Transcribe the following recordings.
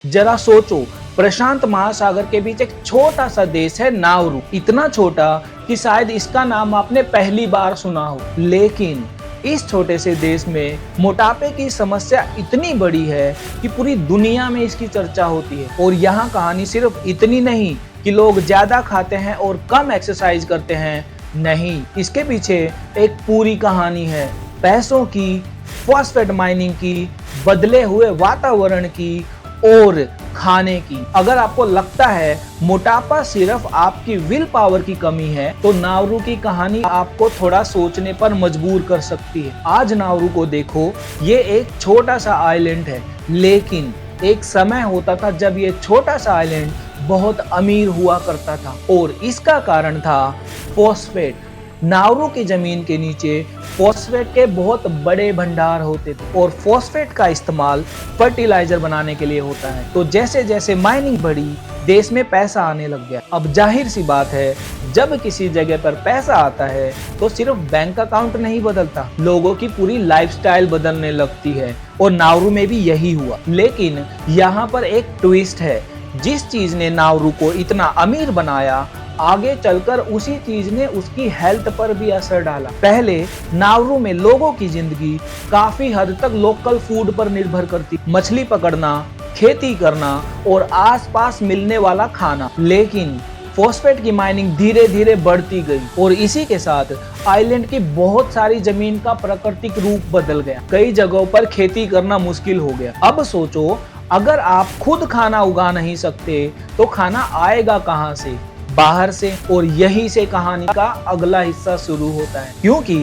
जरा सोचो, प्रशांत महासागर के बीच एक छोटा सा देश है नाउरू। इतना छोटा कि शायद इसका नाम आपने पहली बार सुना हो। लेकिन इस छोटे से देश में मोटापे की समस्या इतनी बड़ी है कि पूरी दुनिया में इसकी चर्चा होती है। और यहाँ कहानी सिर्फ इतनी नहीं कि लोग ज्यादा खाते हैं और कम एक्सरसाइज करते हैं। नहीं, इसके पीछे एक पूरी कहानी है। पैसों की, फॉस्फेट माइनिंग की, बदले हुए वातावरण की और खाने की। अगर आपको लगता है मोटापा सिर्फ आपकी विल पावर की कमी है, तो नाउरू की कहानी आपको थोड़ा सोचने पर मजबूर कर सकती है। आज नाउरू को देखो, ये एक छोटा सा आइलैंड है, लेकिन एक समय होता था जब ये छोटा सा आइलैंड बहुत अमीर हुआ करता था और इसका कारण था फॉस्फेट। नाउरू की जमीन के नीचे फॉस्फेट के बहुत बड़े भंडार होते थे और फॉस्फेट का इस्तेमाल फर्टिलाइजर बनाने के लिए होता है। तो जैसे जैसे माइनिंग बढ़ी, देश में पैसा आने लग गया। अब जाहिर सी बात है, जब किसी जगह पर पैसा आता है तो सिर्फ बैंक अकाउंट नहीं बदलता, लोगों की पूरी लाइफस्टाइल बदलने लगती है। और नाउरू में भी यही हुआ। लेकिन यहाँ पर एक ट्विस्ट है। जिस चीज ने नाउरू को इतना अमीर बनाया, आगे चलकर उसी चीज ने उसकी हेल्थ पर भी असर डाला। पहले नाउरू में लोगों की जिंदगी काफी हद तक लोकल फूड पर निर्भर करती, मछली पकड़ना, खेती करना और आसपास मिलने वाला खाना। लेकिन फॉस्फेट की माइनिंग धीरे धीरे बढ़ती गई और इसी के साथ आइलैंड की बहुत सारी जमीन का प्राकृतिक रूप बदल गया। कई जगहों पर खेती करना मुश्किल हो गया। अब सोचो, अगर आप खुद खाना उगा नहीं सकते तो खाना आएगा कहां से? बाहर से। और यहीं से कहानी का अगला हिस्सा शुरू होता है, क्योंकि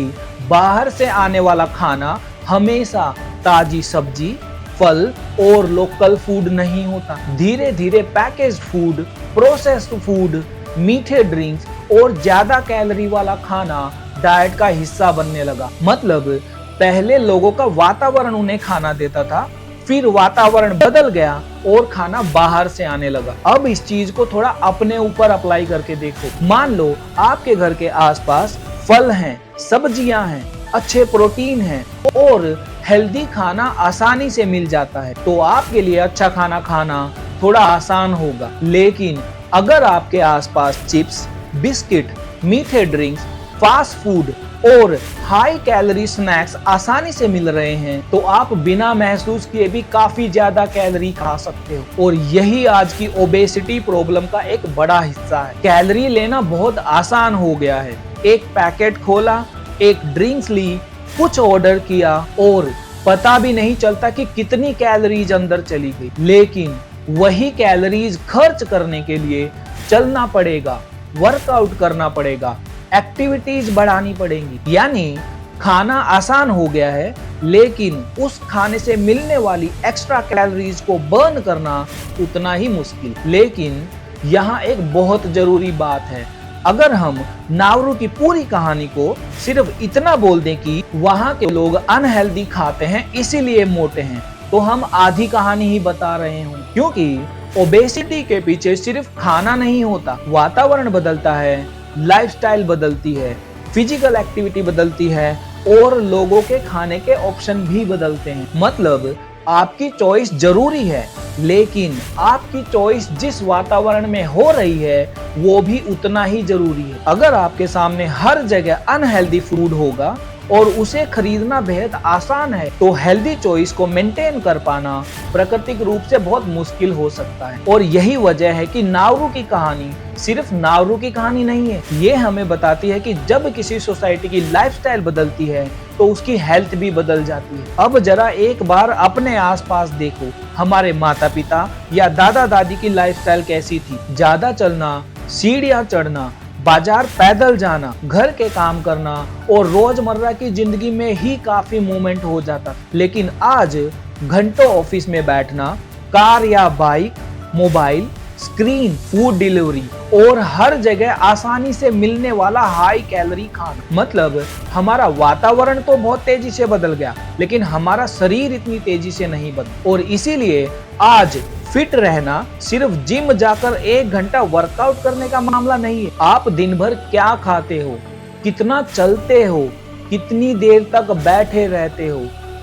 बाहर से आने वाला खाना हमेशा ताजी सब्जी, फल और लोकल फूड नहीं होता। धीरे धीरे पैकेज्ड फूड, प्रोसेस्ड फूड, मीठे ड्रिंक्स और ज्यादा कैलोरी वाला खाना डाइट का हिस्सा बनने लगा। मतलब पहले लोगों का वातावरण उन्हें खाना देता था, फिर वातावरण बदल गया और खाना बाहर से आने लगा। अब इस चीज को थोड़ा अपने ऊपर अप्लाई करके देखो। मान लो आपके घर के आसपास फल हैं, सब्जियां हैं, अच्छे प्रोटीन हैं और हेल्दी खाना आसानी से मिल जाता है, तो आपके लिए अच्छा खाना खाना थोड़ा आसान होगा। लेकिन अगर आपके आसपास चिप्स, बिस्किट, मीठे ड्रिंक्स, फास्ट फूड और हाई कैलोरी स्नैक्स आसानी से मिल रहे हैं, तो आप बिना महसूस किए भी काफी ज्यादा कैलोरी खा सकते हो। और यही आज की ओबेसिटी प्रॉब्लम का एक बड़ा हिस्सा है। कैलोरी लेना बहुत आसान हो गया है। एक पैकेट खोला, एक ड्रिंक्स ली, कुछ ऑर्डर किया और पता भी नहीं चलता कि कितनी कैलोरीज अंदर चली गई। लेकिन वही कैलोरीज खर्च करने के लिए चलना पड़ेगा, वर्कआउट करना पड़ेगा, एक्टिविटीज बढ़ानी पड़ेंगी। यानी खाना आसान हो गया है, लेकिन उस खाने से मिलने वाली एक्स्ट्रा कैलोरीज को बर्न करना उतना ही मुश्किल। लेकिन यहाँ एक बहुत जरूरी बात है। अगर हम नाउरू की पूरी कहानी को सिर्फ इतना बोल दें कि वहाँ के लोग अनहेल्दी खाते हैं इसीलिए मोटे हैं, तो हम आधी कहानी ही बता रहे हों। क्योंकि ओबेसिटी के पीछे सिर्फ खाना नहीं होता, वातावरण बदलता है, लाइफस्टाइल बदलती है, फिजिकल एक्टिविटी बदलती है और लोगों के खाने के ऑप्शन भी बदलते हैं। मतलब आपकी चॉइस जरूरी है, लेकिन आपकी चॉइस जिस वातावरण में हो रही है वो भी उतना ही जरूरी है। अगर आपके सामने हर जगह अनहेल्दी फूड होगा और उसे खरीदना बेहद आसान है, तो हेल्दी चॉइस को मेंटेन कर पाना प्राकृतिक रूप से बहुत मुश्किल हो सकता है। और यही वजह है कि नाउरू की कहानी सिर्फ नाउरू की कहानी नहीं है, ये हमें बताती है कि जब किसी सोसाइटी की लाइफस्टाइल बदलती है तो उसकी हेल्थ भी बदल जाती है। अब जरा एक बार अपने आसपास देखो, हमारे माता पिता या दादा दादी की लाइफस्टाइल कैसी थी? ज्यादा चलना, सीढ़ियां चढ़ना, बाजार पैदल जाना, घर के काम करना और रोजमर्रा की जिंदगी में ही काफी मूवमेंट हो जाता। लेकिन आज घंटों ऑफिस में बैठना, कार या bike, mobile, screen, food delivery और हर जगह आसानी से मिलने वाला हाई कैलोरी खाना। मतलब हमारा वातावरण तो बहुत तेजी से बदल गया, लेकिन हमारा शरीर इतनी तेजी से नहीं बदला। और इसीलिए आज फिट रहना सिर्फ जिम जाकर 1 घंटा वर्कआउट करने का मामला नहीं है। आप दिन भर क्या खाते हो, कितना चलते हो, कितनी देर तक बैठे रहते हो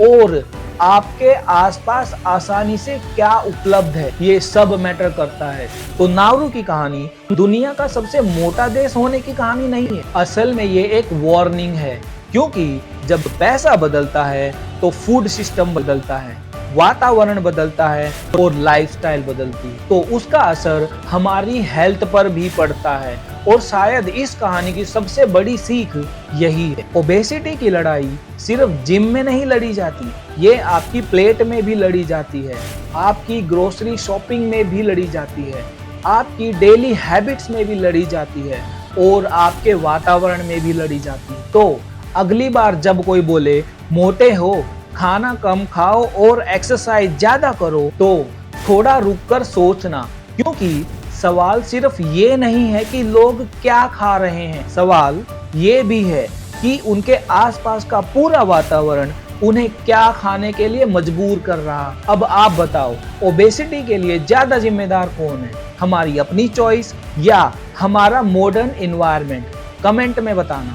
और आपके आसपास आसानी से क्या उपलब्ध है, ये सब मैटर करता है। तो नाउरू की कहानी दुनिया का सबसे मोटा देश होने की कहानी नहीं है, असल में ये एक वार्निंग है, क्योंकि जब पैसा बदलता है तो फूड सिस्टम बदलता है, वातावरण बदलता है और लाइफस्टाइल बदलती है, तो उसका असर हमारी हेल्थ पर भी पड़ता है। और शायद इस कहानी की सबसे बड़ी सीख यही है, ओबेसिटी की लड़ाई सिर्फ जिम में नहीं लड़ी जाती, ये आपकी प्लेट में भी लड़ी जाती है, आपकी ग्रोसरी शॉपिंग में भी लड़ी जाती है, आपकी डेली हैबिट्स में भी लड़ी जाती है और आपके वातावरण में भी लड़ी जाती है। तो अगली बार जब कोई बोले मोटे हो, खाना कम खाओ और एक्सरसाइज ज्यादा करो, तो थोड़ा रुककर सोचना, क्योंकि सवाल सिर्फ ये नहीं है कि लोग क्या खा रहे हैं, सवाल ये भी है कि उनके आसपास का पूरा वातावरण उन्हें क्या खाने के लिए मजबूर कर रहा। अब आप बताओ, ओबेसिटी के लिए ज्यादा जिम्मेदार कौन है, हमारी अपनी चॉइस या हमारा मॉडर्न एनवायरनमेंट? कमेंट में बताना।